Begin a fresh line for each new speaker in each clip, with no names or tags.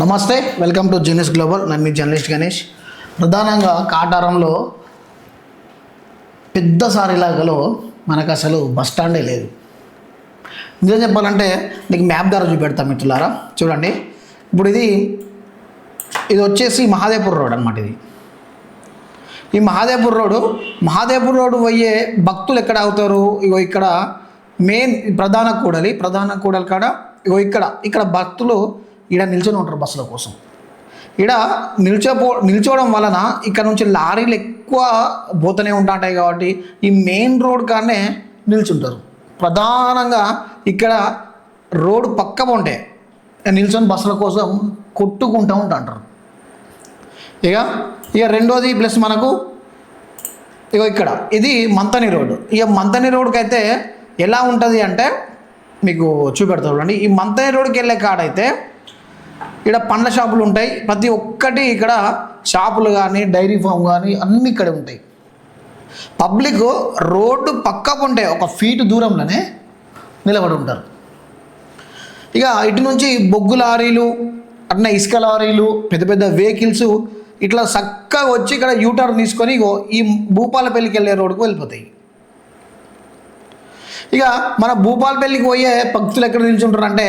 నమస్తే, welcome to genius global. నేను మీ journalist Ganesh. ప్రధానంగా కాటారంలో పెద్ద సారిలాగలో మనకు అసలు బస్ స్టాండే లేదు. నిజం చెప్పాలంటే మీకు మ్యాప్ ద్వారా చూపెడతాం మిత్రులారా. చూడండి, ఇప్పుడు ఇది వచ్చేసి మహాదేవ్పూర్ రోడ్ అనమాట. ఈ మహాదేవ్పూర్ రోడ్డు పోయే భక్తులు ఎక్కడ అవుతారు? ఇగో ఇక్కడ మెయిన్ ప్రధాన కూడలి కాడ ఇగో ఇక్కడ భక్తులు ఈడ నిల్చొని ఉంటారు బస్సుల కోసం. ఈడ నిల్చోవడం వలన ఇక్కడ నుంచి లారీలు ఎక్కువ పోతూనే ఉంటాయి కాబట్టి ఈ మెయిన్ రోడ్ కాడనే నిల్చుంటారు. ప్రధానంగా ఇక్కడ రోడ్డు పక్క ఉంటే నిల్చొని బస్సుల కోసం కొట్టుకుంటూ ఉంటారు. ఇక రెండోది ప్లస్ మనకు ఇక్కడ ఇది మంతని రోడ్డు. ఇక మంతని రోడ్డుకి అయితే ఎలా ఉంటుంది అంటే మీకు చూపెడతారు చూడండి. ఈ మంతని రోడ్డుకి వెళ్ళే కాడైతే ఇక్కడ పండ్ల షాపులు ఉంటాయి. ప్రతి ఒక్కటి ఇక్కడ షాపులు కానీ డైరీ ఫామ్ కానీ అన్నీ ఇక్కడ ఉంటాయి. పబ్లిక్ రోడ్డు పక్కకు ఉంటే ఒక ఫీట్ దూరంలోనే నిలబడి ఉంటారు. ఇక ఇటు నుంచి బొగ్గు లారీలు, అట్లా ఇసుక లారీలు, పెద్ద పెద్ద వెహికల్స్ ఇట్లా చక్కగా వచ్చి ఇక్కడ యూటర్న్ తీసుకొని ఈ భూపాలపల్లికి వెళ్ళే రోడ్డుకు వెళ్ళిపోతాయి. ఇక మన భూపాలపల్లికి పోయే భక్తులు ఎక్కడ నిల్చుంటారు అంటే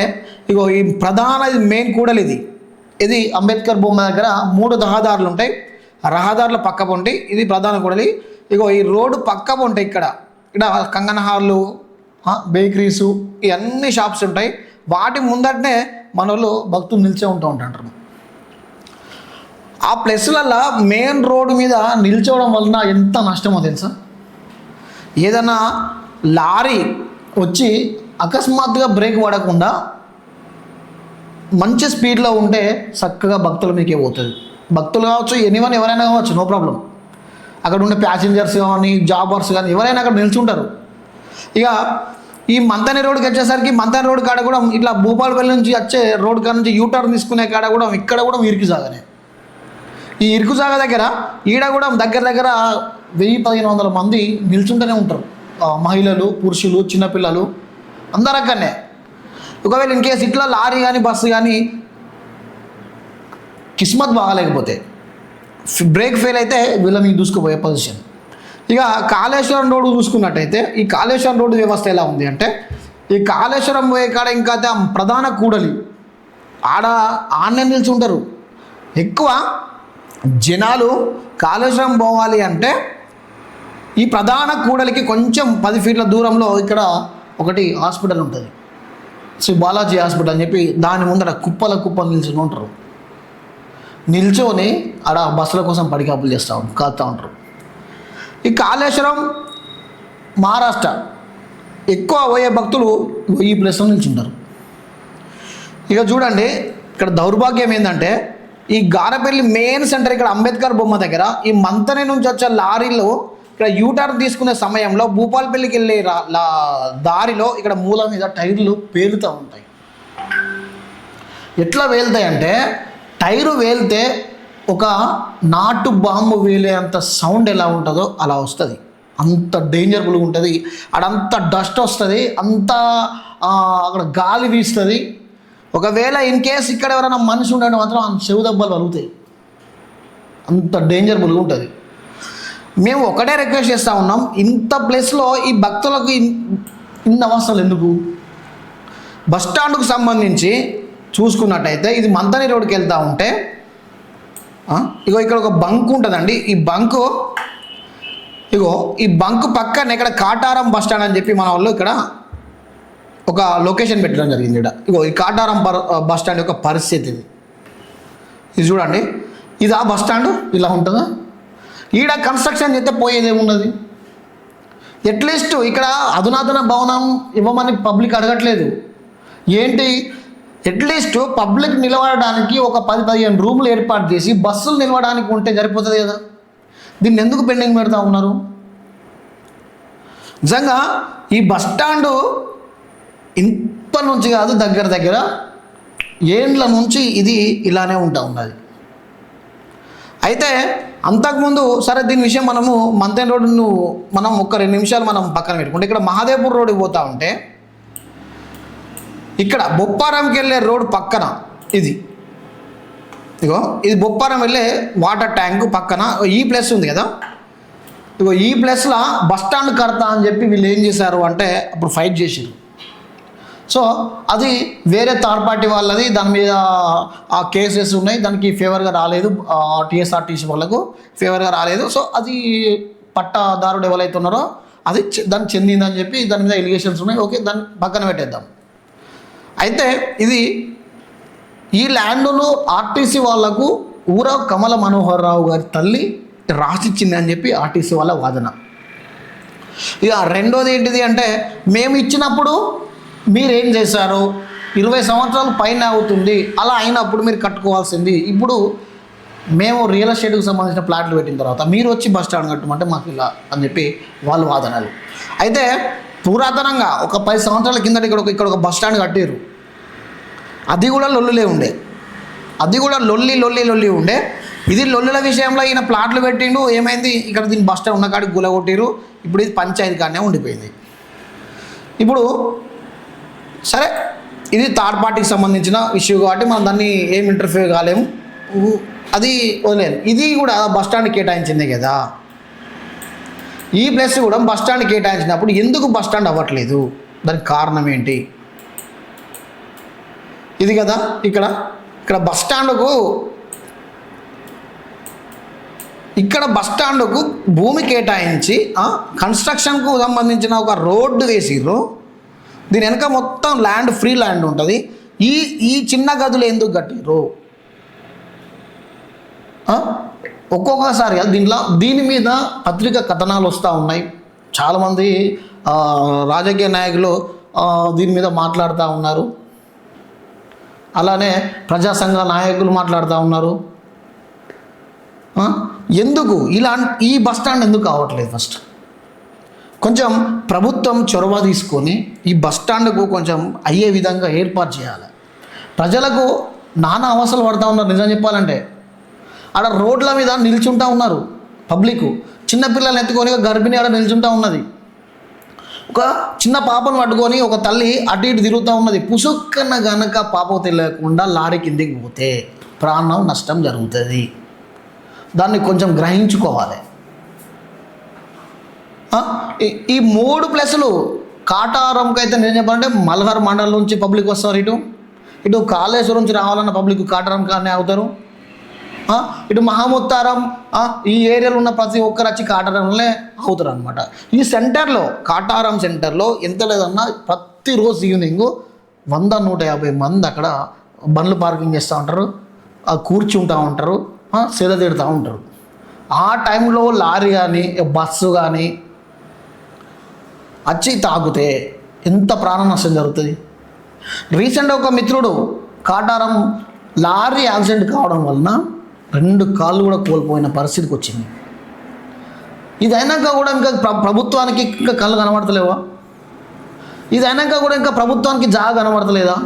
ఈ ప్రధాన మెయిన్ కూడలి ఇది అంబేద్కర్ బొమ్మ దగ్గర 3 రహదారులు ఉంటాయి. రహదారుల పక్క పొంటి ఇది ప్రధాన కూడలి. ఈ రోడ్డు పక్క పొంటే ఇక్కడ కంగన హార్లు, బేకరీసు, ఇవన్నీ షాప్స్ ఉంటాయి. వాటి ముందటనే మన వాళ్ళు భక్తులు నిలిచే ఉంటారు. ఆ ప్లేస్లల్లో మెయిన్ రోడ్డు మీద నిల్చోవడం వలన ఎంత నష్టమో తెలుసా? ఏదైనా లారీ వచ్చి అకస్మాత్తుగా బ్రేక్ పడకుండా మంచి స్పీడ్లో ఉంటే చక్కగా భక్తుల మీకే పోతుంది. భక్తులు కావచ్చు, ఎవరైనా కావచ్చు, నో ప్రాబ్లం. అక్కడ ఉండే ప్యాసింజర్స్ కానీ జాబర్స్ కానీ ఎవరైనా అక్కడ నిల్చుంటారు. ఇక ఈ మంతని రోడ్డుకి వచ్చేసరికి మంతని రోడ్డు కాడ కూడా ఇట్లా భూపాలపల్లి నుంచి వచ్చే రోడ్డు కాడ నుంచి యూటర్న్ తీసుకునే కాడ కూడా ఇక్కడ కూడా ఇరుకు జాగానే. ఈ ఇరుకు జాగా దగ్గర ఈడ కూడా దగ్గర 1000-1500 మంది నిల్చుంటూనే ఉంటారు. మహిళలు, పురుషులు, చిన్నపిల్లలు అందరు అక్కడనే. ఒకవేళ ఇన్ కేసు ఇట్లా లారీ కానీ బస్సు కానీ కిస్మత్ బాగాలేకపోతే బ్రేక్ ఫెయిల్ అయితే వీళ్ళ మీకు దూసుకుపోయే పొజిషన్. ఇక కాళేశ్వరం రోడ్డు చూసుకున్నట్టయితే ఈ కాళేశ్వరం రోడ్డు వ్యవస్థ ఎలా ఉంది అంటే ఈ కాళేశ్వరం పోయే కాడ ఇంకా ప్రధాన కూడలి ఆడనే నిల్చుంటారు. ఎక్కువ జనాలు కాళేశ్వరం పోవాలి అంటే ఈ ప్రధాన కూడలికి కొంచెం 10 ఫీట్ల దూరంలో ఇక్కడ ఒకటి హాస్పిటల్ ఉంటుంది, శ్రీ బాలాజీ హాస్పిటల్ అని చెప్పి. దాని ముందర కుప్పలు నిల్చొని ఉంటారు. నిల్చొని ఆడ బస్సుల కోసం పడికాపులు కాస్తూ ఉంటారు. ఈ కాళేశ్వరం మహారాష్ట్ర ఎక్కువ పోయే భక్తులు ఈ ప్లేస్లో నిల్చుంటారు. ఇక చూడండి, ఇక్కడ దౌర్భాగ్యం ఏంటంటే ఈ గారపల్లి మెయిన్ సెంటర్ ఇక్కడ అంబేద్కర్ బొమ్మ దగ్గర ఈ మంతని నుంచి వచ్చే లారీలో ఇక్కడ యూటర్న్ తీసుకునే సమయంలో భూపాలపల్లికి వెళ్ళే దారిలో ఇక్కడ మూల మీద టైర్లు పేలుతూ ఉంటాయి. ఎట్లా వేలుతాయంటే టైరు వేలితే ఒక నాటు బాంబు వేలే అంత సౌండ్ ఎలా ఉంటుందో అలా వస్తుంది. అంత డేంజర్ఫుల్గా ఉంటుంది. అడంత డస్ట్ వస్తుంది, అంత అక్కడ గాలి వీస్తుంది. ఒకవేళ ఇన్ కేస్ ఇక్కడ ఎవరైనా మనిషి ఉండడం మాత్రం చెవు దెబ్బలు వలుగుతాయి. అంత డేంజర్ఫుల్గా ఉంటుంది. మేము ఒకటే రిక్వెస్ట్ చేస్తూ ఉన్నాం, ఇంత ప్లేస్లో ఈ భక్తులకు ఇన్ని అవసరాలు ఎందుకు? బస్ స్టాండ్కు సంబంధించి చూసుకున్నట్టయితే ఇది మంతని రోడ్డుకి వెళ్తూ ఉంటే ఇక్కడ ఒక బంక్ ఉంటుందండి. ఈ బంకు పక్కన ఇక్కడ కాటారం బస్ స్టాండ్ అని చెప్పి మన వాళ్ళు ఇక్కడ ఒక లొకేషన్ పెట్టడం జరిగింది. ఈ కాటారం బస్ స్టాండ్ యొక్క పరిస్థితి ఇది చూడండి. ఇది ఆ బస్ స్టాండ్ ఇలా ఉంటుందా? ఈడ కన్స్ట్రక్షన్ చేస్తే పోయేదేమున్నది? అట్లీస్ట్ ఇక్కడ అధునాతన భవనం ఇవ్వమని పబ్లిక్ అడగట్లేదు. ఏంటి, అట్లీస్ట్ పబ్లిక్ నిలబడడానికి ఒక 10-15 రూములు ఏర్పాటు చేసి బస్సులు నిలవడానికి ఉంటే సరిపోతుంది కదా. దీన్ని ఎందుకు పెండింగ్ పెడతా ఉన్నారు? నిజంగా ఈ బస్ స్టాండు ఇంత నుంచి కాదు, దగ్గర ఏండ్ల నుంచి ఇది ఇలానే ఉన్నది. అయితే అంతకుముందు సరే దీని విషయం మనము మంతెన్ రోడ్డును మనం ఒక 2 నిమిషాలు మనం పక్కన పెట్టుకుంటే ఇక్కడ మహాదేవ్పూర్ రోడ్డుకి పోతూ ఉంటే ఇక్కడ బొప్పారంకి వెళ్ళే రోడ్ పక్కన ఇది ఇగో ఇది బొప్పారం వెళ్ళే వాటర్ ట్యాంక్ పక్కన ఈ ప్లస్ ఉంది కదా, ఇగో ఈ ప్లస్లో బస్ స్టాండ్ కడతా అని చెప్పి వీళ్ళు ఏం చేశారు అంటే అప్పుడు ఫైట్ చేసారు. సో అది వేరే థర్డ్ పార్టీ వాళ్ళది, దాని మీద ఆ కేసెస్ ఉన్నాయి, దానికి ఫేవర్గా రాలేదు, టీఎస్ఆర్టీసీ వాళ్ళకు ఫేవర్గా రాలేదు. సో అది పట్టాదారుడు ఎవరైతే ఉన్నారో అది దానికి చెందిందని చెప్పి దాని మీద ఎలిగేషన్స్ ఉన్నాయి. ఓకే, దాన్ని పక్కన పెట్టేద్దాం. అయితే ఇది ఈ ల్యాండ్ను ఆర్టీసీ వాళ్లకు ఊర కమల మనోహర్ రావు గారి తల్లి రాసిచ్చింది అని చెప్పి ఆర్టీసీ వాళ్ళ వాదన. ఇక రెండోది ఏంటిది అంటే, మేము ఇచ్చినప్పుడు మీరేం చేశారు, 20 సంవత్సరాలు పైన అవుతుంది, అలా అయినప్పుడు మీరు కట్టుకోవాల్సింది, ఇప్పుడు మేము రియల్ ఎస్టేట్కి సంబంధించిన ప్లాట్లు పెట్టిన తర్వాత మీరు వచ్చి బస్ స్టాండ్ కట్టమంటే మాకు ఇలా అని చెప్పి వాళ్ళు వాదనలు. అయితే పురాతనంగా ఒక 10 సంవత్సరాల కిందట ఇక్కడ ఒక బస్ స్టాండ్ కట్టారు. అది కూడా లొల్లులే ఉండే, అది కూడా లొల్లి ఉండే. ఇది లొల్లుల విషయంలో ఈయన ప్లాట్లు పెట్టిండు, ఏమైంది ఇక్కడ దీని బస్ స్టాండ్ ఉన్న కాడికి గులగొట్టిరు. ఇప్పుడు ఇది పంచాయతీ కాడనే ఉండిపోయింది. ఇప్పుడు సరే, ఇది థర్డ్ పార్టీకి సంబంధించిన ఇష్యూ కాబట్టి మనం దాన్ని ఏం ఇంటర్ఫియర్ కాలేము, అది వదిలేదు. ఇది కూడా బస్ స్టాండ్ కేటాయించిందే కదా, ఈ ప్లస్ కూడా బస్ స్టాండ్ కేటాయించినప్పుడు ఎందుకు బస్ స్టాండ్ అవ్వట్లేదు, దానికి కారణం ఏంటి? ఇది కదా ఇక్కడ బస్ స్టాండ్కు భూమి కేటాయించి కన్స్ట్రక్షన్కు సంబంధించిన ఒక రోడ్డు వేసిర్రు. దీని వెనక మొత్తం ల్యాండ్, ఫ్రీ ల్యాండ్ ఉంటుంది. ఈ చిన్న గదులు ఎందుకు కట్టిర్రు? ఒక్కొక్కసారి దీని మీద పత్రికా కథనాలు వస్తూ ఉన్నాయి. చాలామంది రాజకీయ నాయకులు దీని మీద మాట్లాడుతూ ఉన్నారు, అలానే ప్రజా సంఘ నాయకులు మాట్లాడుతూ ఉన్నారు. ఎందుకు ఈ బస్ స్టాండ్ ఎందుకు కావట్లేదు? ఫస్ట్ కొంచెం ప్రభుత్వం చొరవ తీసుకొని ఈ బస్ స్టాండ్కు కొంచెం అయ్యే విధంగా ఏర్పాటు చేయాలి. ప్రజలకు నానా అవసరాలు పడుతూ ఉన్నారు. నిజం చెప్పాలంటే ఆడ రోడ్ల మీద నిల్చుంటూ ఉన్నారు పబ్లిక్, చిన్నపిల్లలు ఎత్తుకొని గర్భిణి ఆడ నిల్చుంటూ ఉన్నది. ఒక చిన్న పాపను పట్టుకొని ఒక తల్లి అటు ఇటు తిరుగుతూ ఉన్నది. పుసుక్కన గనక పాప తెలియకుండా లారీ కిందికి పోతే ప్రాణం నష్టం జరుగుతుంది. దాన్ని కొంచెం గ్రహించుకోవాలి. ఈ 3 ప్లేసులు కాటారంకి అయితే నేను చెప్పాలంటే మల్హర్ మండలం నుంచి పబ్లిక్ వస్తారు, ఇటు కాళేశ్వరం నుంచి రావాలన్న పబ్లిక్ కాటారం కానీ అవుతారు, ఇటు మహముత్తారం ఈ ఏరియాలో ఉన్న ప్రతి ఒక్కరు వచ్చి కాటారంలోనే అవుతారు అనమాట. ఈ సెంటర్లో కాటారం సెంటర్లో ఎంత లేదన్నా ప్రతిరోజు ఈవినింగ్ 100-150 మంది అక్కడ బండ్లు పార్కింగ్ చేస్తూ ఉంటారు, కూర్చుంటూ ఉంటారు, సేద తీరుతూ ఉంటారు. ఆ టైంలో లారీ కానీ బస్సు కానీ వచ్చి తాగితే ఎంత ప్రాణ నష్టం జరుగుతుంది. రీసెంట్గా ఒక మిత్రుడు కాటారం లారీ యాక్సిడెంట్ కావడం వలన 2 కాళ్ళు కూడా కోల్పోయిన పరిస్థితికి వచ్చింది. ఇది అయినాక కూడా ఇంకా ప్రభుత్వానికి ఇంకా కళ్ళు కనబడతలేవా? ఇది అయినాక కూడా ఇంకా ప్రభుత్వానికి జాగ కనబడతలేదా?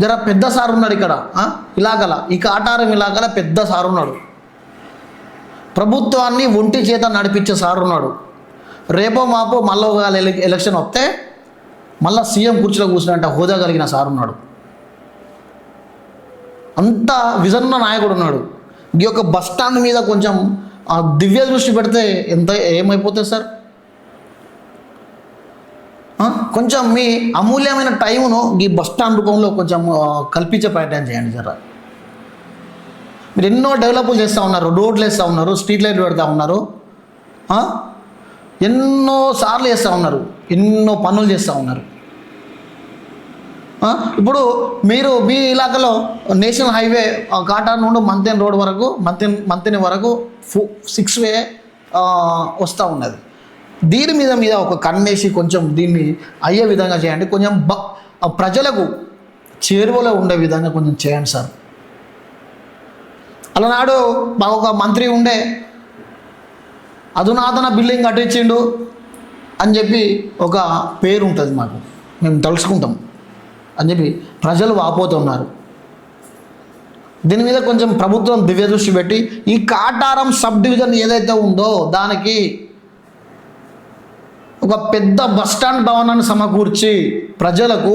జర పెద్ద సార్ ఉన్నాడు ఇక్కడ, ఇలాగల ఈ కాటారం ఇలాగల పెద్ద సార్ ఉన్నాడు, ప్రభుత్వాన్ని ఒంటి చేత నడిపించే సార్ ఉన్నాడు. రేపో మాపో మళ్ళీ ఎలక్షన్ వస్తే మళ్ళీ సీఎం కుర్చీలో కూర్చున్నట్ట హోదా కలిగిన సార్ ఉన్నాడు. అంత విజన్న నాయకుడు ఉన్నాడు. ఈ యొక్క బస్ స్టాండ్ మీద కొంచెం దివ్య దృష్టి పెడితే ఏమైపోతుంది సార్? కొంచెం మీ అమూల్యమైన టైమును ఈ బస్ స్టాండ్ రూపంలో కొంచెం కల్పించే ప్రయత్నం చేయండి జర. మీరు ఎన్నో డెవలప్లు చేస్తూ ఉన్నారు, రోడ్లు వేస్తూ ఉన్నారు, స్ట్రీట్ లైట్లు పెడతా ఉన్నారు, ఎన్నో సార్లు చేస్తూ ఉన్నారు, ఎన్నో పనులు చేస్తూ ఉన్నారు. ఇప్పుడు మీరు మీ ఇలాకాలో నేషనల్ హైవే కాటార్ నుండి మంతెన్ రోడ్ వరకు మంతెని వరకు 6 వే వస్తూ ఉన్నది. దీని మీద ఒక కన్నేసి కొంచెం దీన్ని అయ్యే విధంగా చేయండి. కొంచెం ప్రజలకు చేరువలో ఉండే విధంగా కొంచెం చేయండి సార్. అలనాడు మాకు ఒక మంత్రి ఉండే, అధునాతన బిల్డింగ్ కట్టించిండు అని చెప్పి ఒక పేరు ఉంటుంది మాకు, మేము తలుచుకుంటాం అని చెప్పి ప్రజలు వాపోతున్నారు. దీని మీద కొంచెం ప్రభుత్వం దివ్య దృష్టి పెట్టి ఈ కాటారం సబ్ డివిజన్ ఏదైతే ఉందో దానికి ఒక పెద్ద బస్టాండ్ భవనాన్ని సమకూర్చి ప్రజలకు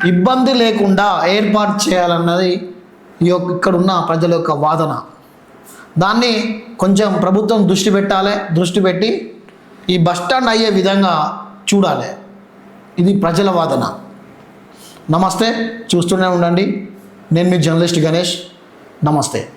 ఇబ్బంది లేకుండా ఏర్పాటు చేయాలన్నది ఇక్కడున్న ప్రజల యొక్క వాదన. దాన్ని కొంచెం ప్రభుత్వం దృష్టి పెట్టి ఈ బస్టాండ్ అయ్యే విధంగా చూడాలి. ఇది ప్రజల వాదన. నమస్తే, చూస్తూనే ఉండండి. నేను మీ జర్నలిస్ట్ గణేష్. నమస్తే.